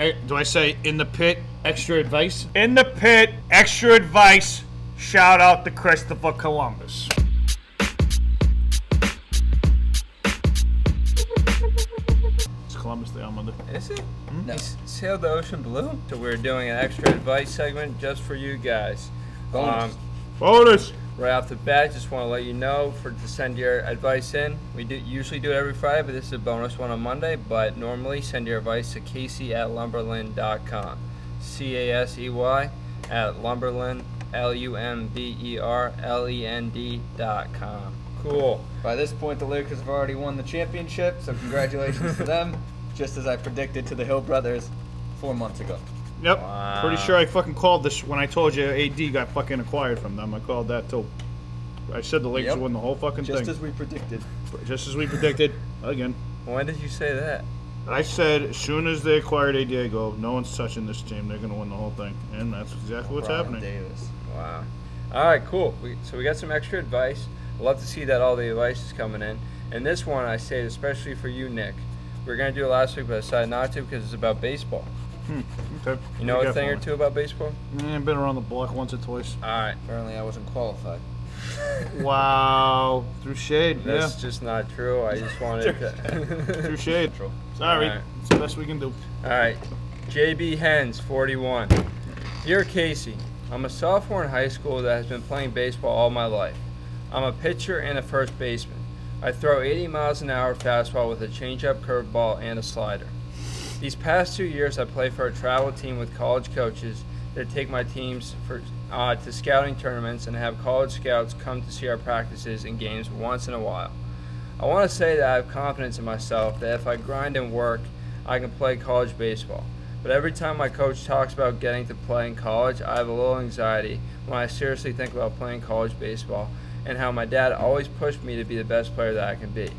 Hey, do I say in the pit, extra advice? In the pit, extra advice. Shout out to Christopher Columbus. It's Columbus Day on Monday. Is it? No. He sailed the ocean blue? So we're doing an extra advice segment just for you guys. Bonus! Right off the bat, just want to let you know to send your advice in. We usually do it every Friday, but this is a bonus one on Monday. But normally, send your advice to Casey@lumberland.com. CASEY @lumberland, LUMBERLEND.com. Cool. By this point, the Lakers have already won the championship, so congratulations to them, just as I predicted to the Hill brothers 4 months ago. Yep. Wow. Pretty sure I fucking called this when I told you AD got fucking acquired from them. I called that too. I said the Lakers won the whole fucking thing. Just as we predicted. Just as we predicted. Again. When did you say that? I said as soon as they acquired AD, I go, no one's touching this team. They're going to win the whole thing. And that's exactly what's Brian happening. Davis. Wow. All right, cool. So we got some extra advice. I'd love to see that all the advice is coming in. And this one I saved especially for you, Nick. We were going to do it last week, but I decided not to because it's about baseball. Okay. You know a thing or two about baseball? I've been around the block once or twice. All right. Apparently I wasn't qualified. Wow. Through shade, That's just not true. I just wanted to. Through shade. True. Sorry. All right. It's the best we can do. All right. JB Hens, 41. Dear Casey, I'm a sophomore in high school that has been playing baseball all my life. I'm a pitcher and a first baseman. I throw 80 miles an hour fastball with a changeup, curveball, and a slider. These past 2 years, I play for a travel team with college coaches that take my teams to scouting tournaments and have college scouts come to see our practices and games once in a while. I want to say that I have confidence in myself that if I grind and work, I can play college baseball. But every time my coach talks about getting to play in college, I have a little anxiety when I seriously think about playing college baseball and how my dad always pushed me to be the best player that I can be.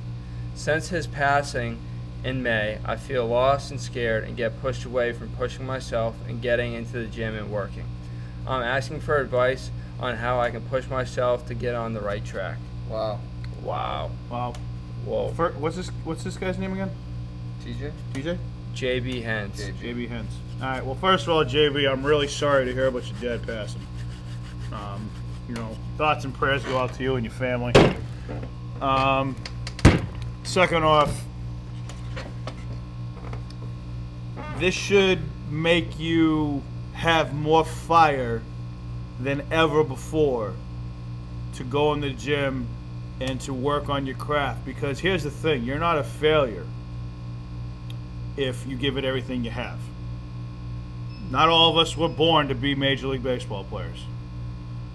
Since his passing in May, I feel lost and scared and get pushed away from pushing myself and getting into the gym and working. I'm asking for advice on how I can push myself to get on the right track. Wow. Wow. Wow. Whoa. What's this guy's name again? TJ? TJ? JB Hens. JB Hens. All right. Well, first of all, JB, I'm really sorry to hear about your dad passing. Thoughts and prayers go out to you and your family. Second off, this should make you have more fire than ever before to go in the gym and to work on your craft. Because here's the thing, you're not a failure if you give it everything you have. Not all of us were born to be Major League Baseball players.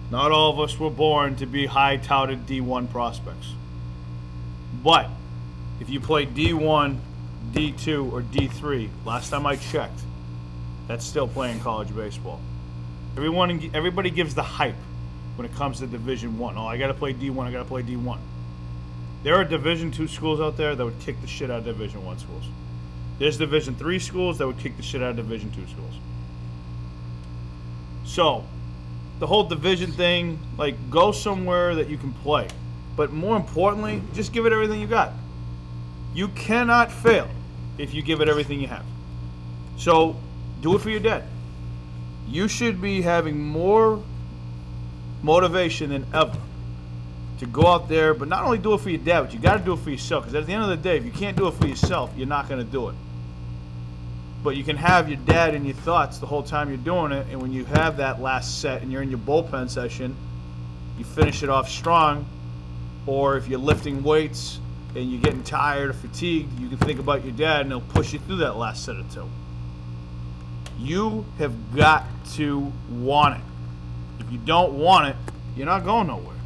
Not all of us were born to be high-touted D1 prospects. But if you play D1, D2, or D3, last time I checked, that's still playing college baseball. Everybody gives the hype when it comes to Division I. Oh, I got to play D1, I got to play D1. There are Division II schools out there that would kick the shit out of Division I schools. There's Division III schools that would kick the shit out of Division II schools. So, the whole division thing, go somewhere that you can play. But more importantly, just give it everything you got. You cannot fail if you give it everything you have. So, do it for your dad. You should be having more motivation than ever to go out there, but not only do it for your dad, but you got to do it for yourself. Because at the end of the day, if you can't do it for yourself, you're not going to do it. But you can have your dad in your thoughts the whole time you're doing it, and when you have that last set and you're in your bullpen session, you finish it off strong. Or if you're lifting weights and you're getting tired or fatigued, you can think about your dad and he'll push you through that last set or two. You have got to want it. If you don't want it, you're not going nowhere.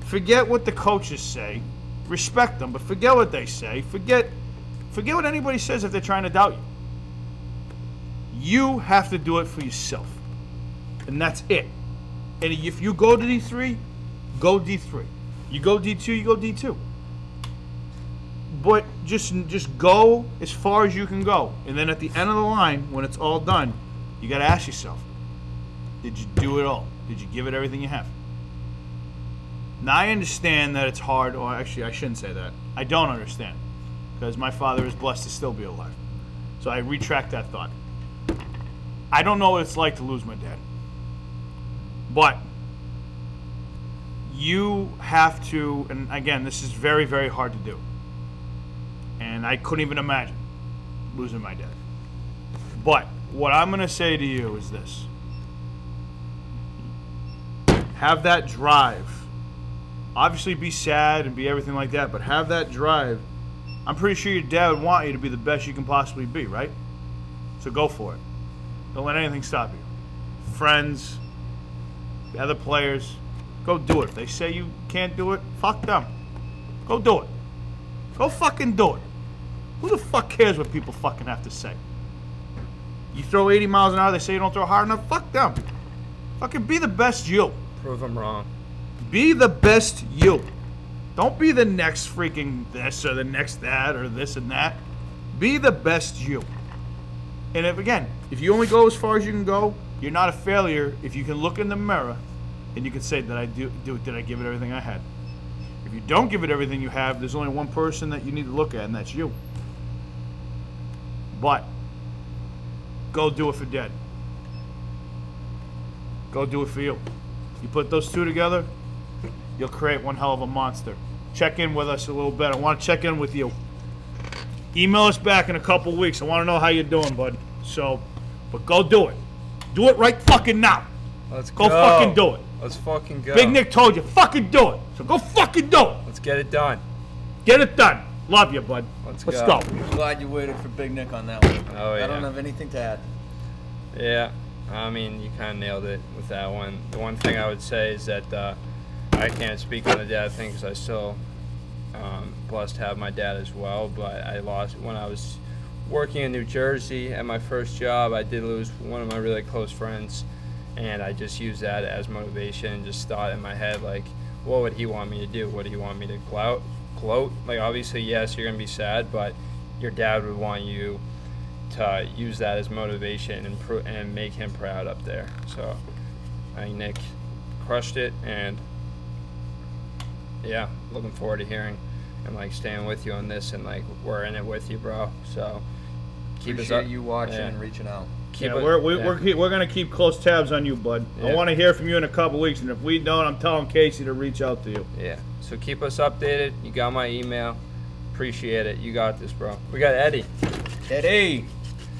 Forget what the coaches say. Respect them, but forget what they say. Forget what anybody says if they're trying to doubt you. You have to do it for yourself. And that's it. And if you go to D3, go D3. You go D2, you go D2. But just go as far as you can go. And then at the end of the line, when it's all done, you got to ask yourself, did you do it all? Did you give it everything you have? Now, I understand that it's hard. Or actually, I shouldn't say that. I don't understand. Because my father is blessed to still be alive. So I retract that thought. I don't know what it's like to lose my dad. But you have to, and again, this is very, very hard to do. And I couldn't even imagine losing my dad. But what I'm going to say to you is this. Have that drive. Obviously be sad and be everything like that, but have that drive. I'm pretty sure your dad would want you to be the best you can possibly be, right? So go for it. Don't let anything stop you. Friends, the other players, go do it. If they say you can't do it, fuck them. Go do it. Go fucking do it. Who the fuck cares what people fucking have to say? You throw 80 miles an hour, they say you don't throw hard enough, fuck them. Fucking be the best you. Prove them wrong. Be the best you. Don't be the next freaking this or the next that or this and that. Be the best you. And if you only go as far as you can go, you're not a failure if you can look in the mirror and you can say, did I give it everything I had? If you don't give it everything you have, there's only one person that you need to look at, and that's you. But go do it for Dad. Go do it for you. You put those two together, you'll create one hell of a monster. Check in with us a little bit. I want to check in with you. Email us back in a couple weeks. I want to know how you're doing, bud. But go do it. Do it right fucking now. Let's go fucking do it. Let's fucking go. Big Nick told you, fucking do it. So go fucking do it. Let's get it done. Get it done. Love you, bud. Let's go. go. I'm glad you waited for Big Nick on that one. Oh, yeah. I don't have anything to add. Yeah, I mean, you kind of nailed it with that one. The one thing I would say is that I can't speak on the dad thing because I still blessed to have my dad as well, but I lost when I was working in New Jersey at my first job. I did lose one of my really close friends, and I just used that as motivation and just thought in my head, like, what would he want me to do? Would he want me to gloat? Like, obviously, yes, you're going to be sad, but your dad would want you to use that as motivation and make him proud up there. So I think Nick crushed it, and yeah, looking forward to hearing and like staying with you on this, and like we're in it with you, bro. So keep us Appreciate up. you watching Yeah. and reaching out. Keep Yeah, it- we're gonna keep close tabs on you, bud. I Yeah. want to hear from you in a couple weeks, and if we don't, I'm telling Casey to reach out to you. Yeah. So keep us updated. You got my email. Appreciate it. You got this, bro. We got Eddie. Eddie!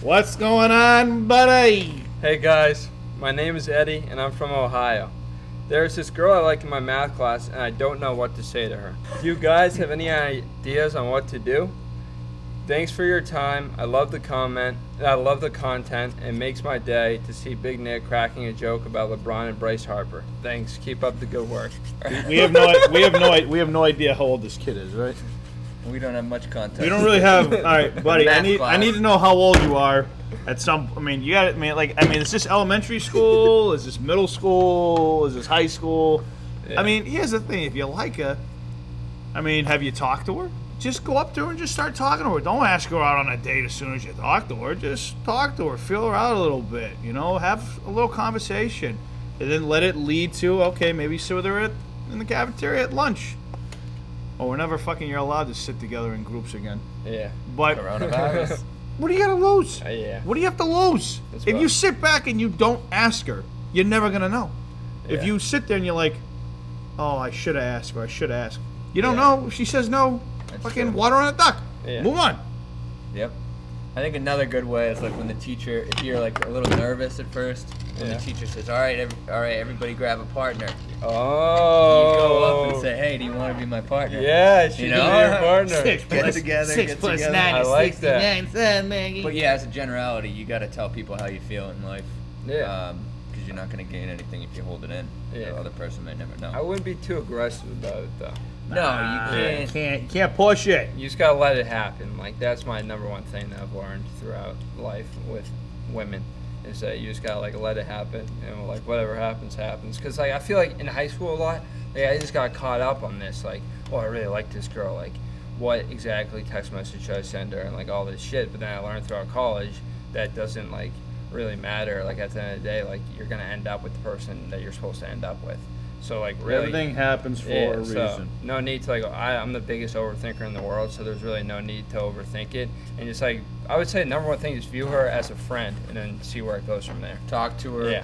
What's going on, buddy? Hey guys, my name is Eddie and I'm from Ohio. There's this girl I like in my math class and I don't know what to say to her. Do you guys have any ideas on what to do? Thanks for your time. I love the content. It makes my day to see Big Nick cracking a joke about LeBron and Bryce Harper. Thanks. Keep up the good work. We have no idea how old this kid is, right? We don't have much context. We don't really have. All right, buddy. I Math need to know how old you are. At some, I mean, you got. Is this elementary school? Is this middle school? Is this high school? Yeah. I mean, here's the thing. If you like her, I mean, have you talked to her? Just go up to her and just start talking to her. Don't ask her out on a date as soon as you talk to her. Just talk to her. Feel her out a little bit. You know, have a little conversation. And then let it lead to, okay, maybe sit with her in the cafeteria at lunch. Or whenever fucking you're allowed to sit together in groups again. Yeah. But Coronavirus. what do you got to lose? Yeah. What do you have to lose? That's If rough. you sit back and you don't ask her, you're never going to know. If Yeah. you sit there and you're like, oh, I should have asked or I should ask. You don't Yeah. know. If she says no, That's fucking true. water on a duck. Yeah. Move on. Yep. I think another good way is like when the teacher, if you're like a little nervous at first, when Yeah. the teacher says, all right, everybody grab a partner. Oh. You go up and say, hey, do you want to be my partner? Yeah, she You can know? be your partner. Get together, get together. I like that. But yeah, as a generality, you got to tell people how you feel in life. Yeah. Because you're not going to gain anything if you hold it in. Yeah. The other person may never know. I wouldn't be too aggressive about it though. No, you can't. You can't push it. You just gotta let it happen. Like that's my number one thing that I've learned throughout life with women is that you just gotta like let it happen. You know, like whatever happens, happens. Cause like I feel like in high school a lot, like I just got caught up on this. Like, oh, I really like this girl. Like, what exactly text message should I send her and like all this shit. But then I learned throughout college that doesn't like really matter. Like at the end of the day, like you're gonna end up with the person that you're supposed to end up with. So like really, Everything happens for a so reason. no need to like I'm the biggest overthinker in the world, so there's really no need to overthink it. And just like I would say number one thing is view her as a friend and then see where it goes from there. Talk to her. Yeah.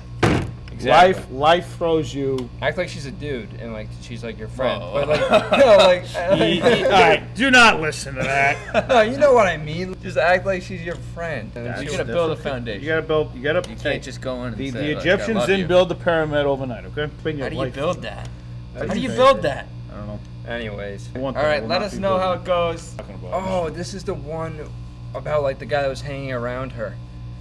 Exactly. Life throws you. Act like she's a dude and like she's like your friend. Whoa. But like, no, like, All right, do not listen to that. no, you know what I mean. Just act like she's your friend. And You she'll- gotta build a foundation. You gotta build. You gotta. You can't just go in and The say, like, Egyptians I love didn't you. build the pyramid overnight. Okay. Been your How do you life. build that? That's How do you crazy. build that? I don't know. Anyways. One All thing I right, will let not us be know how building. it goes. Talking about Oh, this is the one about like the guy that was hanging around her,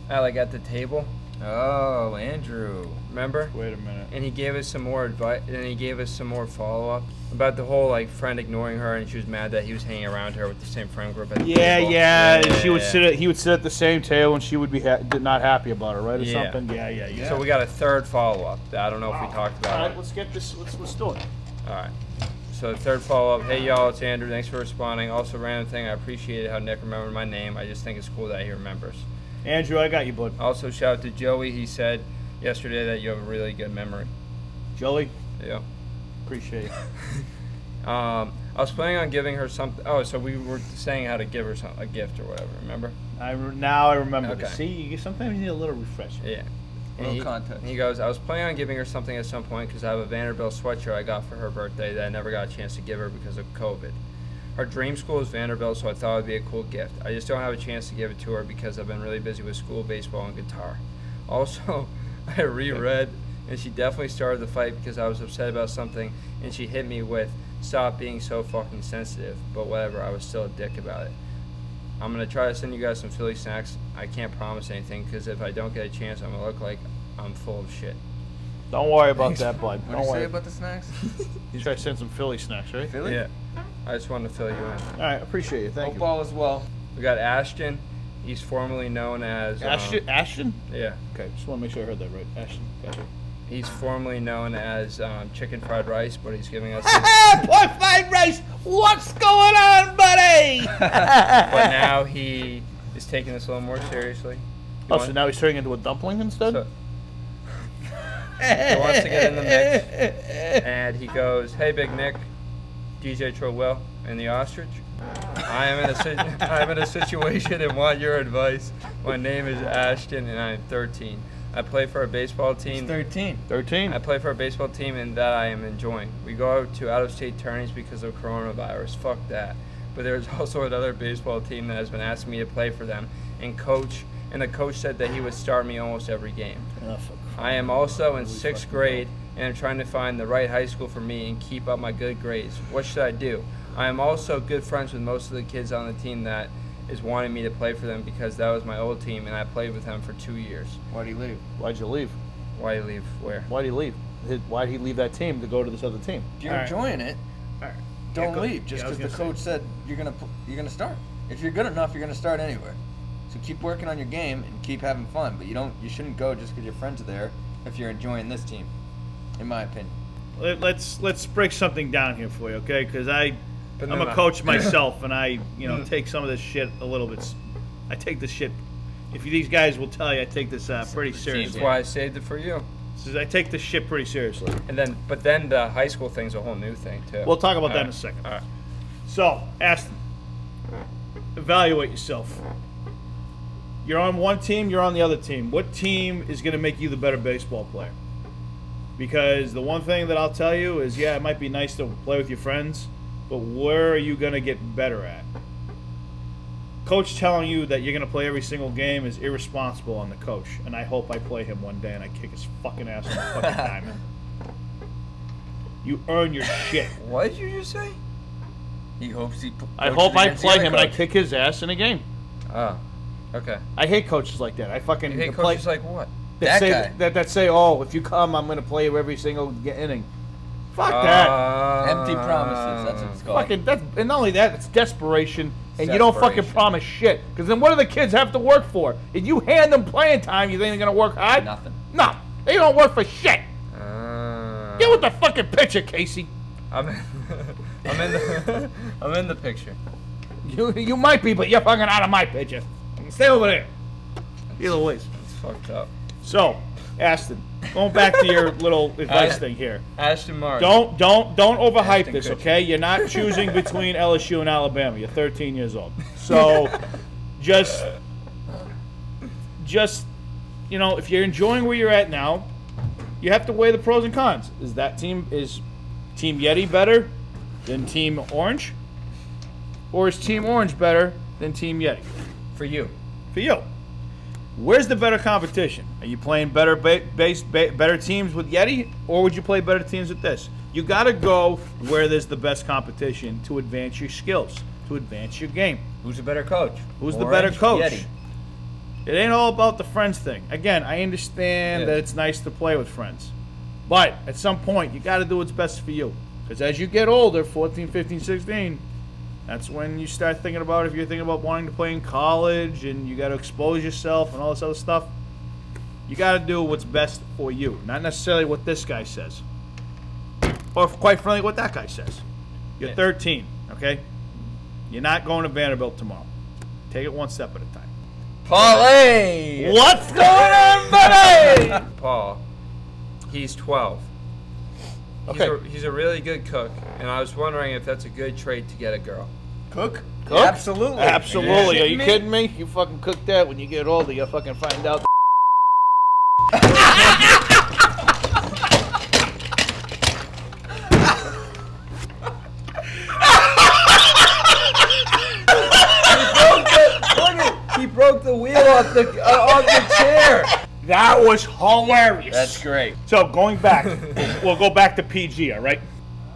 at the table. Oh, Andrew. Remember? Wait a minute. And he gave us some more advice, and he gave us some more follow-up about the whole like friend ignoring her, and she was mad that he was hanging around her with the same friend group at the Yeah, table. yeah. She would yeah. sit. He would sit at the same table, and she would be not happy about it, right, or Yeah. something. Yeah. So we got a third follow-up. I don't know if we talked about All right, it. let's get this. Let's do it. All right. So the third follow-up. Hey y'all, it's Andrew. Thanks for responding. Also, random thing. I appreciated how Nick remembered my name. I just think it's cool that he remembers. Andrew, I got you, bud. Also, shout out to Joey. He said yesterday that you have a really good memory. Joey, Yeah. appreciate it. I was planning on giving her something. Oh, so we were saying how to give her a gift or whatever. Remember? Now I remember. Okay. See, sometimes you need a little refresher. Yeah. Little context. He goes, I was planning on giving her something at some point because I have a Vanderbilt sweatshirt I got for her birthday that I never got a chance to give her because of COVID. Her dream school is Vanderbilt, so I thought it would be a cool gift. I just don't have a chance to give it to her because I've been really busy with school, baseball, and guitar. Also, I reread, and she definitely started the fight because I was upset about something, and she hit me with, stop being so fucking sensitive. But whatever, I was still a dick about it. I'm going to try to send you guys some Philly snacks. I can't promise anything because if I don't get a chance, I'm going to look like I'm full of shit. Don't worry about that, bud. What Don't did you worry. say about the snacks? You try to send some Philly snacks, right? Philly? Yeah. I just wanted to fill you in. All right, appreciate you. Thank Hope you. all is well. We got Ashton. He's formerly known as... Ashton? Yeah. Okay, just want to make sure I heard that right. Ashton. Gotcha. He's formerly known as Chicken Fried Rice, but he's giving us... Poor fried rice. What's going on, buddy? but now he is taking this a little more seriously. He Oh, want- so now he's turning into a dumpling instead? so- he wants to get in the mix. And he goes, hey, Big Nick, DJ Trowell, and the Ostrich. I am in a situation and want your advice. My name is Ashton, and I'm 13. I play for a baseball He's team. 13. 13. I play for a baseball team, and that I am enjoying. We go to out-of-state tourneys because of coronavirus. Fuck that. But there's also another baseball team that has been asking me to play for them, and the coach said that he would start me almost every game. I am also in 6th grade, and I'm trying to find the right high school for me and keep up my good grades. What should I do? I am also good friends with most of the kids on the team that is wanting me to play for them because that was my old team, and I played with them for 2 years. Why'd he leave? Why'd you leave? Why leave? Where? Why'd he leave? Why'd he leave that team to go to this other team? If you're All right. enjoying it, All right. don't Yeah, go- leave just yeah, I was because the gonna coach said you're gonna start. If you're good enough, you're gonna start anywhere. So keep working on your game and keep having fun. But you shouldn't go just because your friends are there if you're enjoying this team, in my opinion. Let's break something down here for you, okay? Because I'm But a no, no. coach myself, and I take some of this shit a little bit. I take this shit. If these guys will tell you, I take this pretty That's seriously. why I saved it for you. I take this shit pretty seriously. But then the high school thing's a whole new thing too. We'll talk about that in Alright. a second. All right. So, Aston, evaluate yourself. You're on one team, you're on the other team. What team is going to make you the better baseball player? Because the one thing that I'll tell you is, yeah, it might be nice to play with your friends, but where are you going to get better at? Coach telling you that you're going to play every single game is irresponsible on the coach, and I hope I play him one day and I kick his fucking ass on the fucking diamond. You earn your shit. What did you just say? He hopes he. I hope I play him and I kick his ass in a game. Oh, okay. I hate coaches like that. I fucking You hate play, coaches like what? that That say guy. that say, oh, if you come, I'm gonna play you every single inning. Fuck that. Empty promises. That's what it's called. Fucking that's and not only that, it's desperation, and you don't fucking Desperation. promise shit. Because then what do the kids have to work for? If you hand them playing time, you think they're gonna work hard? Nothing. No, they don't work for shit. Get with the fucking pitcher, Casey. I'm in, I'm in the picture. You might be, but you're fucking out of my picture. Stay over there. Either ways. It's fucked up. So, Aston, going back to your little advice Ashton. thing here. Ashton Martin. Don't overhype Ashton this, Kutcher. okay? You're not choosing between LSU and Alabama. You're 13 years old. So, just just, if you're enjoying where you're at now, you have to weigh the pros and cons. Is Team Yeti better than Team Orange? Or is Team Orange better than Team Yeti? For you. For you. Where's the better competition? Are you playing better better teams with Yeti, or would you play better teams with this? You got to go where there's the best competition to advance your skills, to advance your game. Who's the better coach? Who's the better coach? Yeti. It ain't all about the friends thing. Again, I understand that it's nice to play with friends. But at some point, you got to do what's best for you. Because as you get older, 14, 15, 16, that's when you start thinking about, if you're thinking about wanting to play in college and you got to expose yourself and all this other stuff, you got to do what's best for you. Not necessarily what this guy says. Or quite frankly, what that guy says. You're 13, okay? You're not going to Vanderbilt tomorrow. Take it one step at a time. Paulie! What's going on, buddy? Paul, he's 12. Okay. He's a really good cook, and I was wondering if that's a good trait to get a girl. Cook? Cook? Absolutely. Absolutely. Are you me? kidding me? You fucking cook that when you get older, you'll fucking find out. He broke the wheel off the chair. That was hilarious. That's great. So going back, we'll go back to PG, all right?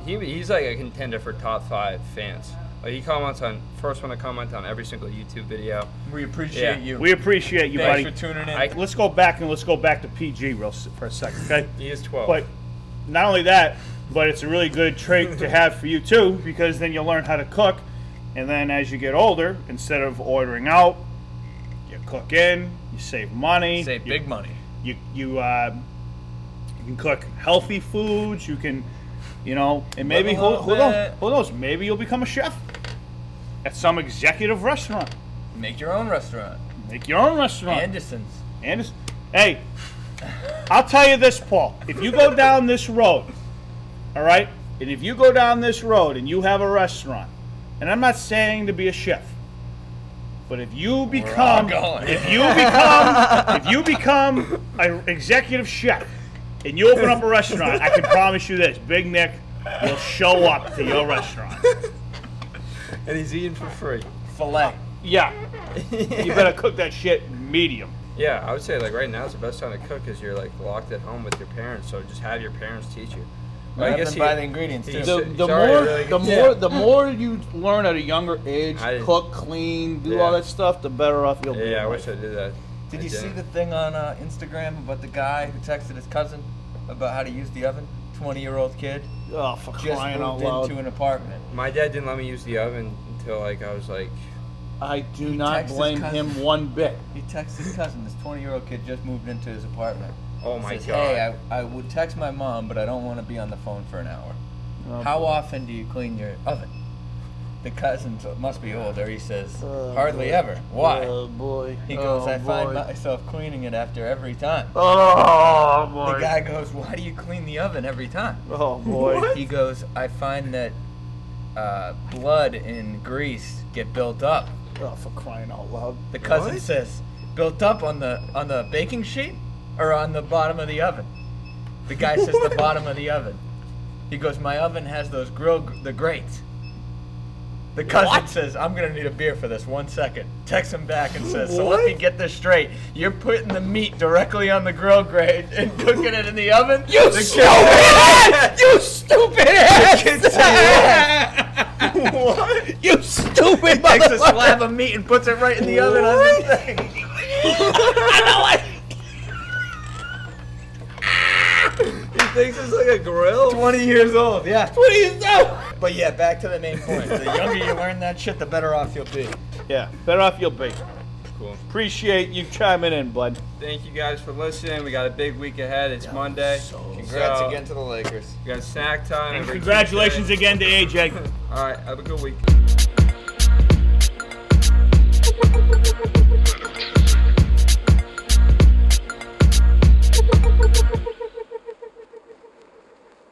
He's like a contender for top 5 fans. Like he comments on first one to comment on every single YouTube video. We appreciate Yeah. you. We appreciate you, Thanks buddy. for tuning in. Let's go back to PG for a second, okay? He is 12. But not only that, but it's a really good trait to have for you too, because then you'll learn how to cook, and then as you get older, instead of ordering out, you cook in, you save money. Save big money. You can cook healthy foods. You can, and maybe who knows? Maybe you'll become a chef at some executive restaurant. Make your own restaurant. Make your own restaurant. Anderson's. Hey, I'll tell you this, Paul. If you go down this road, all right, and if you go down this road and you have a restaurant, and I'm not saying to be a chef, but if you become an executive chef and you open up a restaurant, I can promise you this: Big Nick will show up to your restaurant. And he's eating for free. Filet. Yeah, you better cook that shit medium. Yeah, I would say like right now is the best time to cook because you're like locked at home with your parents, so just have your parents teach you. I guess buy the ingredients too. The more you learn at a younger age, cook, clean, do all Yeah. that stuff, the better off you'll be. Yeah, I wish I did that. Did you see the thing on Instagram about the guy who texted his cousin about how to use the oven? 20-year-old kid. Oh, for Just crying out moved loud! into an apartment. My dad didn't let me use the oven until like I was like, I do He not texts his blame cousin. him one bit. He texts his cousin. This 20-year-old kid just moved into his apartment. oh my Says, god. hey, I would text my mom, but I don't want to be on the phone for an hour. Oh, How often do you clean your oven? The cousin must be older. He says, hardly ever. Why? Oh boy. He goes, I find myself cleaning it after every time. Oh boy. The guy goes, why do you clean the oven every time? Oh boy. He goes, I find that blood and grease get built up. Oh, for crying out loud. The cousin says, built up on the baking sheet or on the bottom of the oven? The guy says the bottom of the oven. He goes, my oven has those the grates. The cousin says, I'm going to need a beer for this, 1 second. Texts him back and says, so let me get this straight. You're putting the meat directly on the grill grate and cooking it in the oven? You stupid ass! You stupid ass! What? You stupid He takes a slab of meat and puts it right in the oven on the thing. He thinks it's like a grill? 20 years old, yeah. 20 years old. But yeah, back to the main point. The younger you learn that shit, the better off you'll be. Yeah, better off you'll be. Cool. Appreciate you chiming in, bud. Thank you guys for listening. We got a big week ahead. It's Monday. Congrats So, again to the Lakers. We got snack time. And every congratulations Tuesday. again to AJ. All right, have a good week.